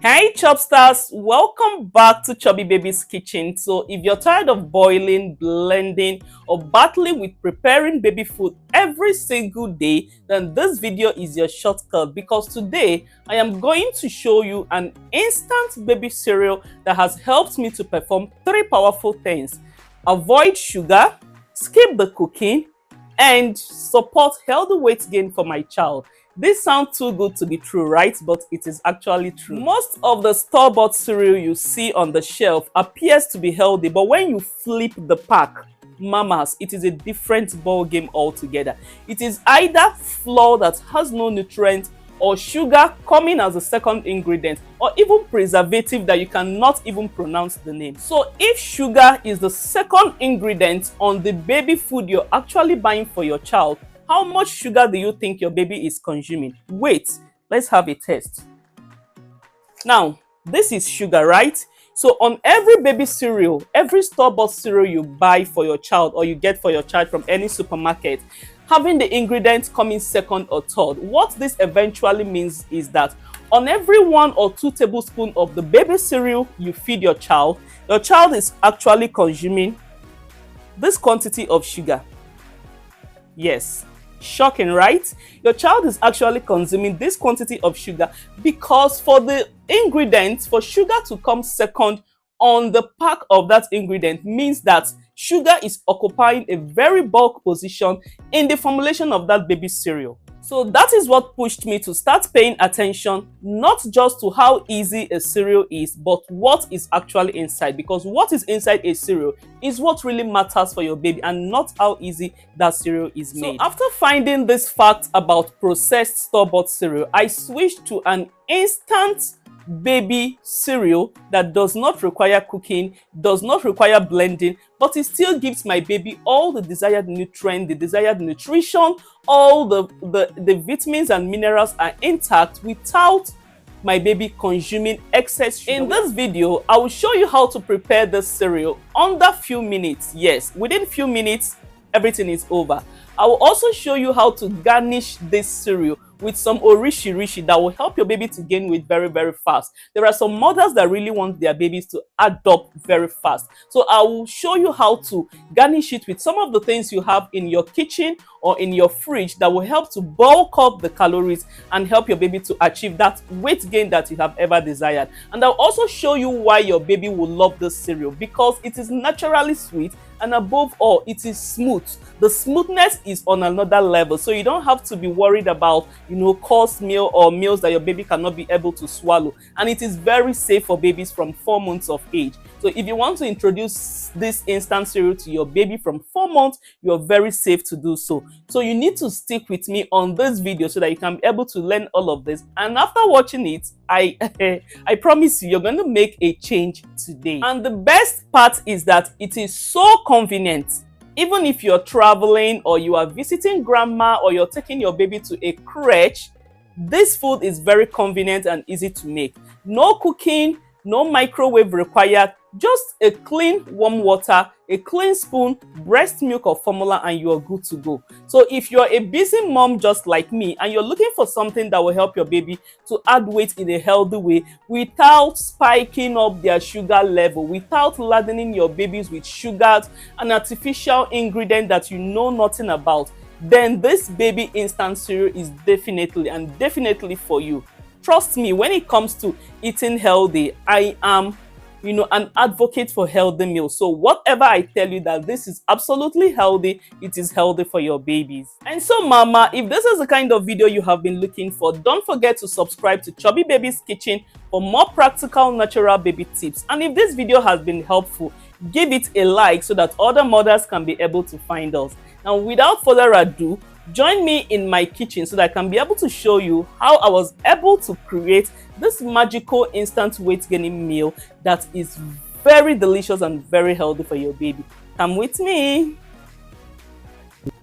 Hey Chopstars, welcome back to Chubby Baby's Kitchen. So if you're tired of boiling, blending or battling with preparing baby food every single day, then this video is your shortcut, because today I am going to show you an instant baby cereal that has helped me to perform three powerful things: avoid sugar, skip the cooking, and support healthy weight gain for my child. This sounds too good to be true, right? But it is actually true. Most of the store-bought cereal you see on the shelf appears to be healthy, but when you flip the pack, mamas, it is a different ball game altogether. It is either flour that has no nutrients, or sugar coming as a second ingredient, or even preservative that you cannot even pronounce the name. So if sugar is the second ingredient on the baby food you're actually buying for your child, how much sugar do you think your baby is consuming? Wait, let's have a test. Now, this is sugar, right? So on every baby cereal, every store-bought cereal you buy for your child or you get for your child from any supermarket, having the ingredients coming second or third, what this eventually means is that on every 1 or 2 tablespoons of the baby cereal you feed your child is actually consuming this quantity of sugar. Yes. Shocking, right? Your child is actually consuming this quantity of sugar, because for the ingredients, for sugar to come second on the pack of that ingredient means that sugar is occupying a very bulk position in the formulation of that baby cereal. So that is what pushed me to start paying attention, not just to how easy a cereal is, but what is actually inside. Because what is inside a cereal is what really matters for your baby, and not how easy that cereal is made. So after finding this fact about processed store-bought cereal, I switched to an instant baby cereal that does not require cooking, does not require blending, but it still gives my baby all the desired nutrient, the desired nutrition, all the vitamins and minerals are intact without my baby consuming excess sugar. In this video, I will show you how to prepare this cereal under few minutes. Yes, within few minutes, everything is over. I will also show you how to garnish this cereal with some orishi that will help your baby to gain weight very, very fast. There are some mothers that really want their babies to adopt very fast. So I will show you how to garnish it with some of the things you have in your kitchen or in your fridge that will help to bulk up the calories and help your baby to achieve that weight gain that you have ever desired. And I'll also show you why your baby will love this cereal, because it is naturally sweet, and above all, it is smooth. The smoothness is on another level, so you don't have to be worried about, coarse meal or meals that your baby cannot be able to swallow. And it is very safe for babies from 4 months of age. So if you want to introduce this instant cereal to your baby from 4 months, you're very safe to do so. So you need to stick with me on this video so that you can be able to learn all of this. And after watching it, I promise you're going to make a change today. And the best part is that it is so convenient. Even if you're traveling or you are visiting grandma or you're taking your baby to a crèche, this food is very convenient and easy to make. No cooking, no microwave required, just a clean warm water, a clean spoon, breast milk or formula, and you are good to go. So if you're a busy mom just like me and you're looking for something that will help your baby to add weight in a healthy way without spiking up their sugar level, without ladening your babies with sugars and artificial ingredient that you know nothing about, then this baby instant cereal is definitely for you. Trust me, when it comes to eating healthy, I am an advocate for healthy meals. So whatever I tell you that this is absolutely healthy, it is healthy for your babies. And so mama, if this is the kind of video you have been looking for, don't forget to subscribe to Chubby Baby's Kitchen for more practical natural baby tips. And if this video has been helpful, give it a like so that other mothers can be able to find us. Now without further ado, join me in my kitchen so that I can be able to show you how I was able to create this magical instant weight gaining meal that is very delicious and very healthy for your baby. Come with me.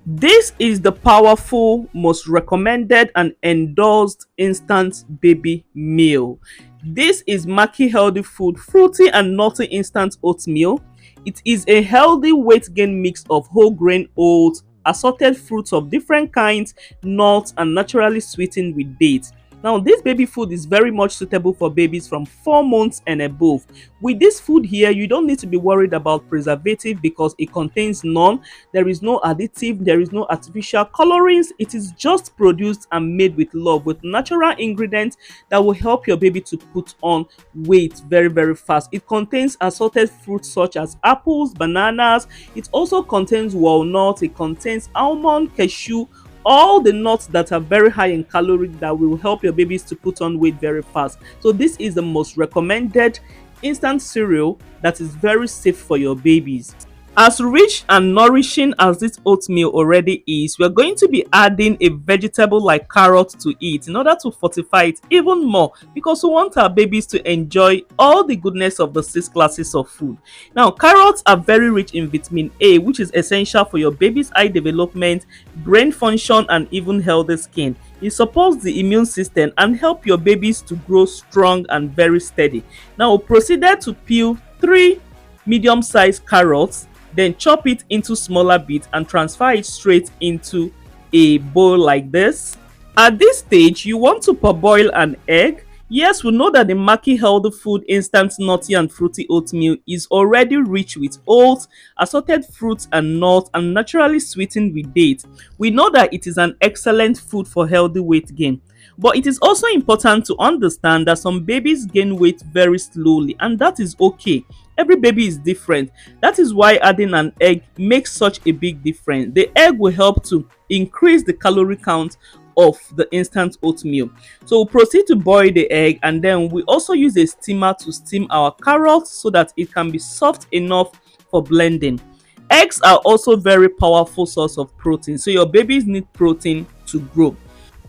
This is the powerful, most recommended and endorsed instant baby meal. This is Maki Healthy Food Fruity and Nutty Instant Oatmeal. It is a healthy weight gain mix of whole grain oats, assorted fruits of different kinds, nuts, and naturally sweetened with dates. Now, this baby food is very much suitable for babies from 4 months and above. With this food here, you don't need to be worried about preservative because it contains none. There is no additive, there is no artificial colorings. It is just produced and made with love, with natural ingredients that will help your baby to put on weight very, very fast. It contains assorted fruits such as apples, bananas. It also contains walnuts, it contains almond, cashew, all the nuts that are very high in calorie that will help your babies to put on weight very fast. So this is the most recommended instant cereal that is very safe for your babies. As rich and nourishing as this oatmeal already is, we're going to be adding a vegetable like carrot to it in order to fortify it even more, because we want our babies to enjoy all the goodness of the 6 classes of food. Now, carrots are very rich in vitamin A, which is essential for your baby's eye development, brain function, and even healthy skin. It supports the immune system and help your babies to grow strong and very steady. Now, we proceeded to peel 3 medium-sized carrots, then chop it into smaller bits and transfer it straight into a bowl like this. At this stage, you want to parboil an egg. Yes, we know that the Maki Healthy Food Instant Nutty and Fruity Oatmeal is already rich with oats, assorted fruits and nuts, and naturally sweetened with dates. We know that it is an excellent food for healthy weight gain. But it is also important to understand that some babies gain weight very slowly, and that is okay. Every baby is different. That is why adding an egg makes such a big difference. The egg will help to increase the calorie count of the instant oatmeal. So we'll proceed to boil the egg, and then we also use a steamer to steam our carrots so that it can be soft enough for blending. Eggs are also very powerful source of protein, so your babies need protein to grow.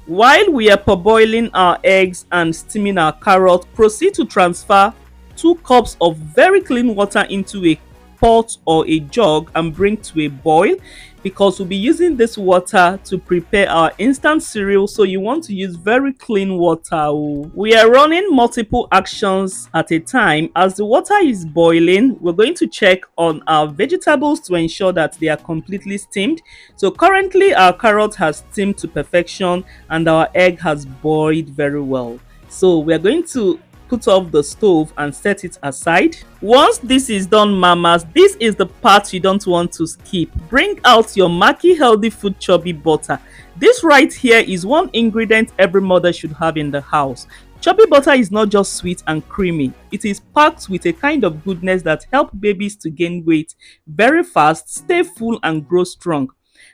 While we are parboiling our eggs and steaming our carrot, proceed to transfer 2 cups of very clean water into a pot or a jug and bring to a boil, because we'll be using this water to prepare our instant cereal, so you want to use very clean water. We are running multiple actions at a time. As the water is boiling, we're going to check on our vegetables to ensure that they are completely steamed. So currently our carrot has steamed to perfection and our egg has boiled very well. So we're going to put off the stove and set it aside. Once this is done, mamas, this is the part you don't want to skip. Bring out your Maki Healthy Food Chubby butter. This right here is one ingredient every mother should have in the house. Chubby butter is not just sweet and creamy. It is packed with a kind of goodness that helps babies to gain weight very fast, stay full, and grow strong.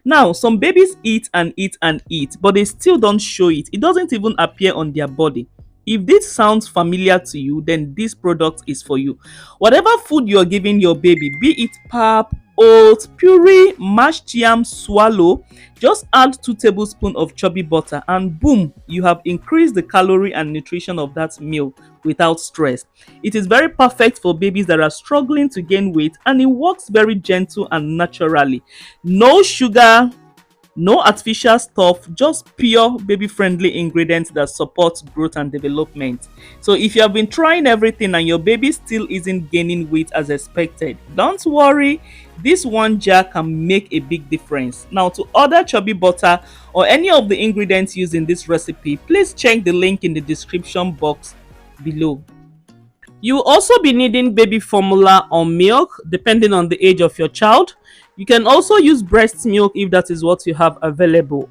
Now, some babies eat and eat and eat, but they still don't show it. It doesn't even appear on their body. If this sounds familiar to you, then this product is for you. Whatever food you're giving your baby, be it pap, oats, puree, mashed yam, swallow, just add 2 tablespoons of chubby butter and boom, you have increased the calorie and nutrition of that meal without stress. It is very perfect for babies that are struggling to gain weight, and it works very gentle and naturally. No sugar, no artificial stuff, just pure baby friendly ingredients that support growth and development. So if you have been trying everything and your baby still isn't gaining weight as expected, don't worry, this one jar can make a big difference. Now, to order chubby butter or any of the ingredients used in this recipe, please check the link in the description box below. You will also be needing baby formula or milk depending on the age of your child. You can also use breast milk if that is what you have available.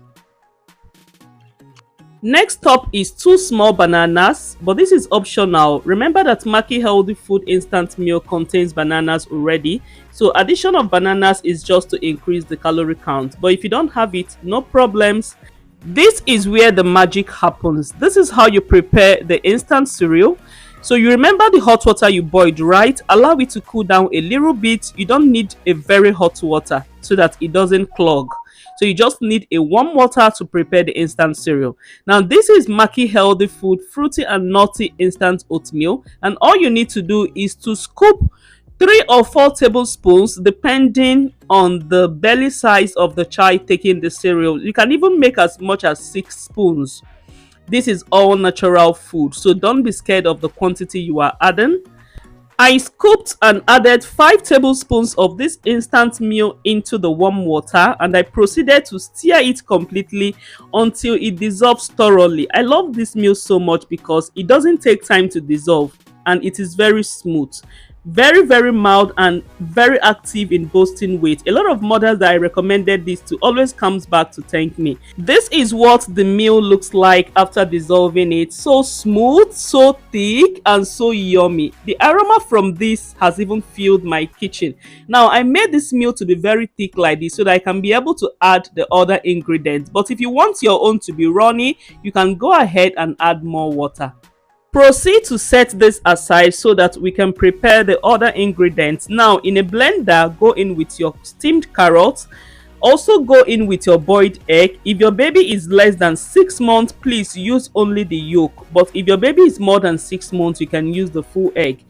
Next up is 2 small bananas, but this is optional. Remember that Maki Healthy Food Instant Milk contains bananas already, so addition of bananas is just to increase the calorie count. But if you don't have it, no problems. This is where the magic happens. This is how you prepare the instant cereal. So you remember the hot water you boiled, right? Allow it to cool down a little bit. You don't need a very hot water so that it doesn't clog. So you just need a warm water to prepare the instant cereal. Now this is Maki Healthy Food Fruity and Nutty Instant Oatmeal, and all you need to do is to scoop 3 or 4 tablespoons depending on the belly size of the child taking the cereal. You can even make as much as 6 spoons. This is all natural food, so don't be scared of the quantity you are adding. I scooped and added 5 tablespoons of this instant meal into the warm water, and I proceeded to stir it completely until it dissolves thoroughly. I love this meal so much because it doesn't take time to dissolve and it is very smooth. Very mild and very active in boosting weight. A lot of mothers that I recommended this to always comes back to thank me. This is what the meal looks like after dissolving it. So smooth, so thick, and so yummy. The aroma from this has even filled my kitchen. Now I made this meal to be very thick like this so that I can be able to add the other ingredients, but if you want your own to be runny, you can go ahead and add more water. Proceed to set this aside so that we can prepare the other ingredients. Now in a blender, go in with your steamed carrots. Also go in with your boiled egg. If your baby is less than 6 months, please use only the yolk, but if your baby is more than 6 months, you can use the full egg.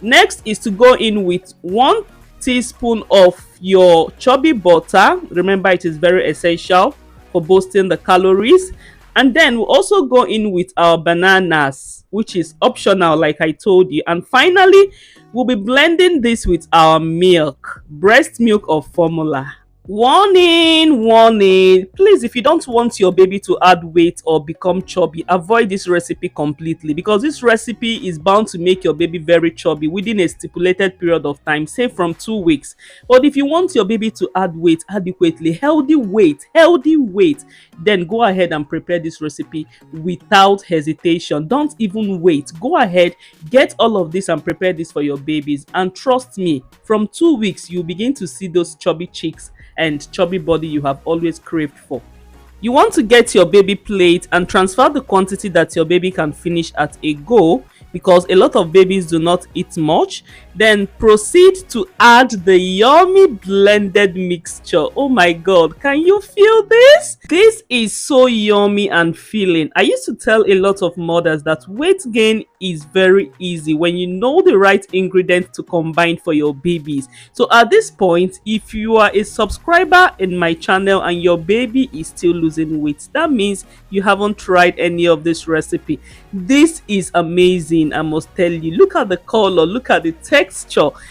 Next is to go in with 1 teaspoon of your Chubby butter. Remember, it is very essential for boosting the calories. And then we'll also go in with our bananas, which is optional like I told you. And finally, we'll be blending this with our milk, breast milk or formula. Warning, please, if you don't want your baby to add weight or become chubby, avoid this recipe completely, because this recipe is bound to make your baby very chubby within a stipulated period of time, say from 2 weeks. But if you want your baby to add weight adequately, healthy weight, then go ahead and prepare this recipe without hesitation. Don't even wait. Go ahead, get all of this and prepare this for your babies, and trust me, from 2 weeks you'll begin to see those chubby cheeks and chubby body you have always craved for. You want to get your baby plate and transfer the quantity that your baby can finish at a go, because a lot of babies do not eat much. Then proceed to add the yummy blended mixture. Oh my god, can you feel this? This is so yummy and filling. I used to tell a lot of mothers that weight gain is very easy when you know the right ingredients to combine for your babies. So at this point, if you are a subscriber in my channel and your baby is still losing weight, that means you haven't tried any of this recipe. This is amazing, I must tell you. Look at the color, look at the texture.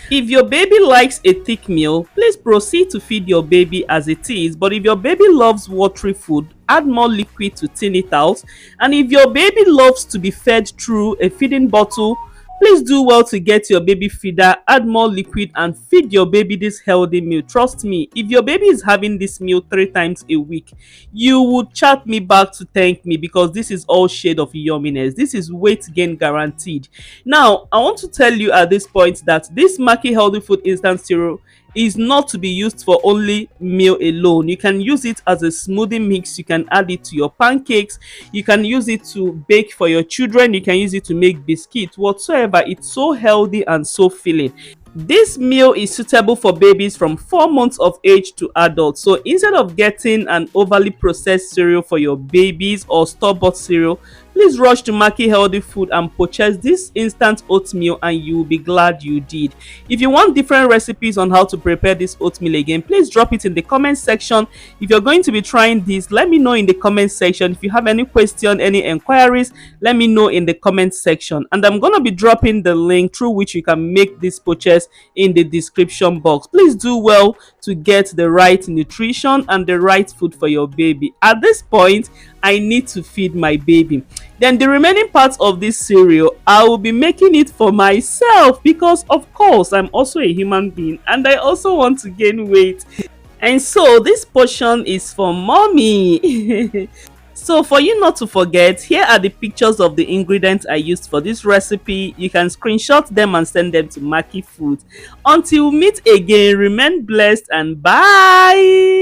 If your baby likes a thick meal, please proceed to feed your baby as it is. But if your baby loves watery food, add more liquid to thin it out. And if your baby loves to be fed through a feeding bottle, please do well to get your baby feeder, add more liquid, and feed your baby this healthy meal. Trust me, if your baby is having this meal 3 times a week, you would chat me back to thank me, because this is all shade of yumminess. This is weight gain guaranteed. Now, I want to tell you at this point that this Maki Healthy Food Instant Cereal is not to be used for only meal alone. You can use it as a smoothie mix. You can add it to your pancakes. You can use it to bake for your children. You can use it to make biscuits, whatsoever. It's so healthy and so filling. This meal is suitable for babies from 4 months of age to adults. So instead of getting an overly processed cereal for your babies or store-bought cereal, please rush to Maki Healthy Food and purchase this instant oatmeal, and you will be glad you did. If you want different recipes on how to prepare this oatmeal again, please drop it in the comment section. If you're going to be trying this, let me know in the comment section. If you have any question, any inquiries, let me know in the comment section. And I'm going to be dropping the link through which you can make this purchase in the description box. Please do well to get the right nutrition and the right food for your baby. At this point, I need to feed my baby. Then the remaining parts of this cereal, I will be making it for myself, because of course I'm also a human being and I also want to gain weight. And so this portion is for mommy. So for you not to forget, here are the pictures of the ingredients I used for this recipe. You can screenshot them and send them to Maki Food. Until we meet again, remain blessed and bye.